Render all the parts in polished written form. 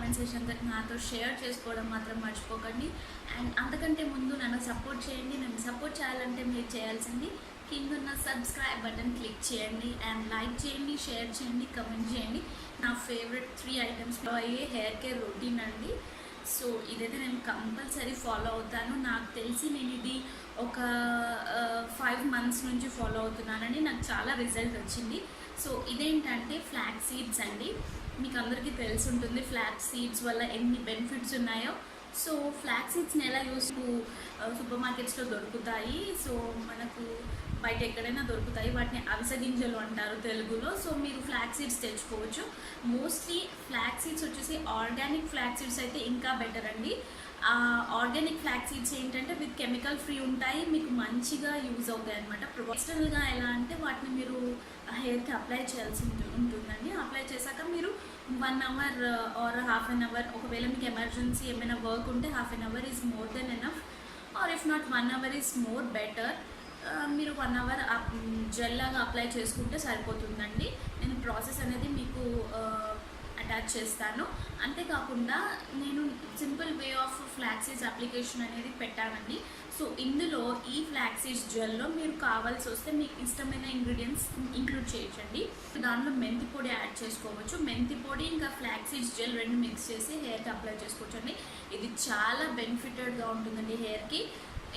Comment section నాతో share చేసుకోవడం మాత్రం మర్చిపోకండి. అండ్ అంతకంటే ముందు నన్ను సపోర్ట్ చేయండి. నన్ను సపోర్ట్ చేయాలంటే మీరు చేయాల్సింది కిందున్న సబ్స్క్రైబ్ బటన్ క్లిక్ చేయండి అండ్ లైక్ చేయండి, షేర్ చేయండి, కమెంట్ చేయండి. నా ఫేవరెట్ 3 ఐటమ్స్ అయ్యే హెయిర్ కేర్ రొటీన్ అండి. సో ఇదైతే నేను కంపల్సరీ ఫాలో అవుతాను. నాకు తెలిసి నేను ఇది ఒక 5 months నుంచి ఫాలో అవుతున్నానండి. నాకు చాలా రిజల్ట్ వచ్చింది. సో ఇదేంటంటే ఫ్లాక్స్ సీడ్స్ అండి. మీకు అందరికీ తెలిసి ఉంటుంది ఫ్లాక్స్ సీడ్స్ వల్ల ఎన్ని బెనిఫిట్స్ ఉన్నాయో. సో ఫ్లాక్స్ సీడ్స్ని ఎలా సూపర్ మార్కెట్స్లో దొరుకుతాయి. సో మనకు బయట ఎక్కడైనా దొరుకుతాయి. వాటిని అవిసె గింజలు అంటారు తెలుగులో. సో మీరు ఫ్లాక్స్ సీడ్స్ తెచ్చుకోవచ్చు. మోస్ట్లీ ఫ్లాక్స్ సీడ్స్ వచ్చేసి ఆర్గానిక్ ఫ్లాక్స్ సీడ్స్ అయితే ఇంకా బెటర్ అండి. ఆర్గానిక్ ఫ్లాక్స్ సీడ్స్ ఏంటంటే విత్ కెమికల్ ఫ్రీ ఉంటాయి, మీకు మంచిగా యూజ్ అవుతాయి అనమాట. ప్రొఫెషనల్గా ఎలా అంటే వాటిని మీరు హెయిర్కి అప్లై చేయాల్సి ఉంటుందండి. అప్లై చేశాక మీరు 1 hour or half an hour, ఒకవేళ మీకు ఎమర్జెన్సీ ఏమైనా వర్క్ ఉంటే half an hour is more than enough, or if not 1 hour is more better. మీరు 1 hour జెల్ లాగా అప్లై చేసుకుంటే సరిపోతుందండి. నేను ప్రాసెస్ అనేది మీకు అటాచ్ చేస్తాను. అంతేకాకుండా నేను simple way of flax seeds application అనేది పెట్టానండి. సో ఇందులో ఈ ఫ్లాక్స్ సీడ్స్ జెల్లో మీరు కావాల్సి వస్తే మీకు ఇష్టమైన ఇంగ్రీడియంట్స్ ఇంక్లూడ్ చేయొచ్చండి. దానిలో మెంతి పొడి యాడ్ చేసుకోవచ్చు. మెంతి పొడి ఇంకా ఫ్లాక్స్ సీడ్స్ జెల్ రెండు మిక్స్ చేసి హెయిర్కి అప్లై చేసుకోవచ్చు అండి. ఇది చాలా బెనిఫిటెడ్గా ఉంటుందండి హెయిర్కి.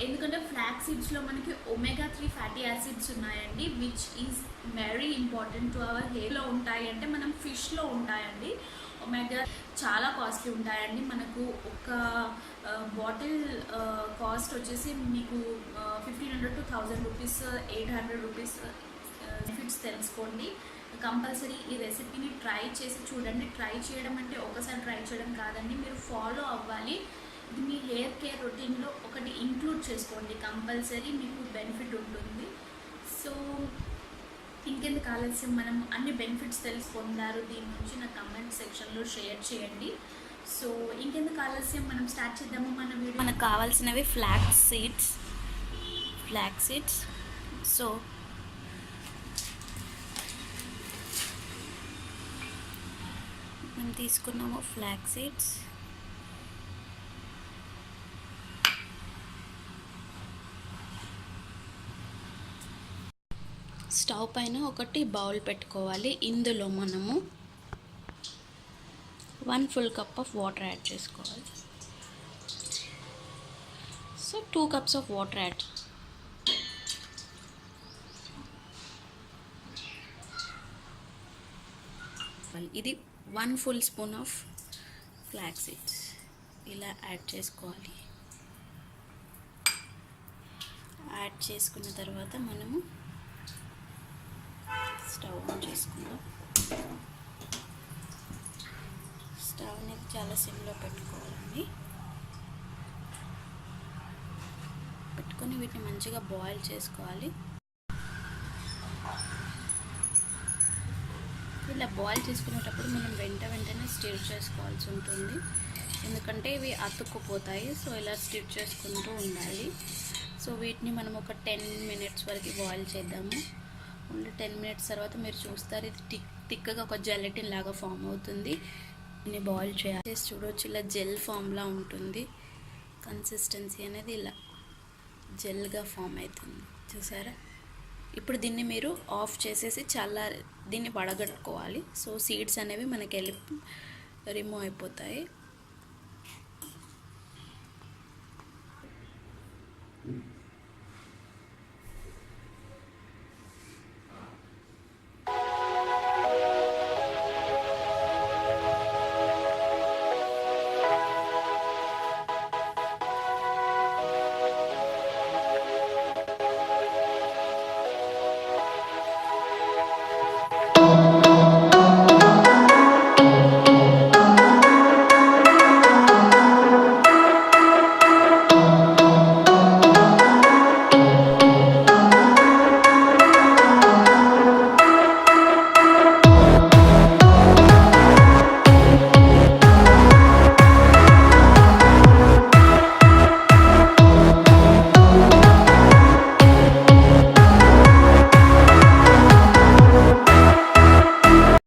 ఎందుకంటే ఫ్లాక్స్ సీడ్స్లో మనకి omega-3 ఫ్యాటీ యాసిడ్స్ ఉన్నాయండి, which is very important to our హెయిర్లో ఉంటాయి. అంటే మనం ఫిష్లో ఉంటాయండి. ఒమేగా చాలా కాస్ట్లీ ఉంటాయండి. మనకు ఒక బాటిల్ కాస్ట్ వచ్చేసి మీకు 1500 to 1000 రూపీస్, 800 రూపీస్ బెనిఫిట్స్ తెలుసుకోండి. కంపల్సరీ ఈ రెసిపీని ట్రై చేసి చూడండి. ట్రై చేయడం అంటే ఒకసారి ట్రై చేయడం కాదండి, మీరు ఫాలో అవ్వాలి. ఇది మీ హెయిర్ కేర్ రొటీన్లో ఒకటి ఇంక్లూడ్ చేసుకోండి. కంపల్సరీ మీకు బెనిఫిట్ ఉంటుంది. సో ఇంకెందుకు ఆలస్యం, మనం అన్ని బెనిఫిట్స్ తెలుసుకున్నారు దీని నుంచి నా కమెంట్ సెక్షన్లో షేర్ చేయండి. సో ఇంకెందుకు ఆలస్యం, మనం స్టార్ట్ చేద్దాము మన వీడియో. మనకు కావాల్సినవి ఫ్లాక్స్ సీడ్స్. సో మనం తీసుకున్నాము ఫ్లాక్స్ సీడ్స్. స్టవ్ పైన ఒకటి బౌల్ పెట్టుకోవాలి. ఇందులో మనము 1 full cup of water add చేసుకోవాలి. So 2 cups of water add. ఇది 1 full spoon of flax seeds ఇలా యాడ్ చేసుకోవాలి. యాడ్ చేసుకున్న తర్వాత మనము స్టవ్ ఆన్ చేసుకుందాం. స్టవ్ అనేది చాలా సిమ్లో పెట్టుకోవాలండి. పెట్టుకొని వీటిని మంచిగా బాయిల్ చేసుకోవాలి. ఇలా బాయిల్ చేసుకునేటప్పుడు మనం వెంటనే స్టిర్ చేసుకోవాల్సి ఉంటుంది, ఎందుకంటే ఇవి అతుక్కుపోతాయి. సో ఇలా స్టిర్ చేసుకుంటూ ఉండాలి. సో వీటిని మనం ఒక 10 minutes వరకు బాయిల్ చేద్దాము. ఓన్లీ 10 minutes తర్వాత మీరు చూస్తారు ఇది థిక్గా ఒక జెలటిన్ లాగా ఫామ్ అవుతుంది. దీన్ని బాయిల్ చేయాలి. చూడవచ్చు ఇలా జెల్ ఫామ్లా ఉంటుంది. కన్సిస్టెన్సీ అనేది ఇలా జెల్గా ఫామ్ అవుతుంది, చూసారా. ఇప్పుడు దీన్ని మీరు ఆఫ్ చేసేసి దీన్ని వడగట్టుకోవాలి. సో సీడ్స్ అనేవి మనకి రిమూవ్ అయిపోతాయి.